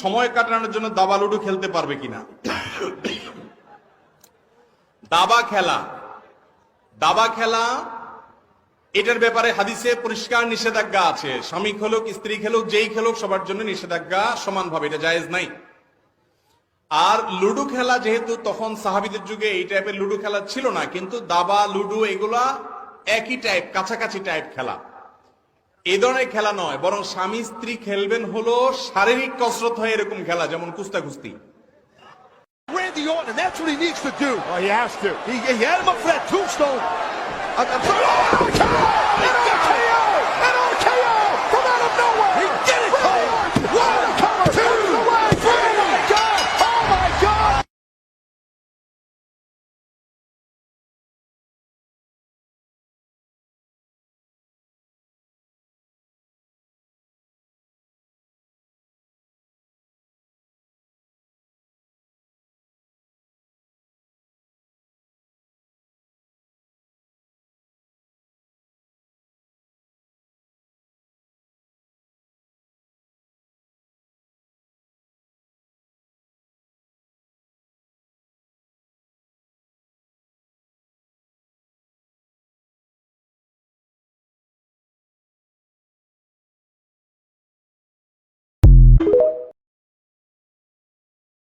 সময় কাটানোর জন্য দাবা লুডো খেলতে পারবে কিনা? দাবা খেলা এটার ব্যাপারে হাদিসে পরিষ্কার নিষেধাজ্ঞা আছে। স্বামী খেলুক, স্ত্রী খেলুক, যেই খেলুক, সবার জন্য নিষেধাজ্ঞা সমানভাবে, এটা জায়েজ নাই। আর লুডো খেলা যেহেতু তখন সাহাবীদের যুগে এই টাইপের লুডো খেলা ছিল না, কিন্তু দাবা লুডো এগুলা একই টাইপ, কাছাকাছি টাইপ খেলা। এই ধরনের খেলা নয়, বরং স্বামী স্ত্রী খেলবেন হলো শারীরিক কসরত হয় এরকম খেলা, যেমন কুস্তা কুস্তি। Randy Orton, and that's what he needs to do. Well, he has to. He had him up for that tombstone.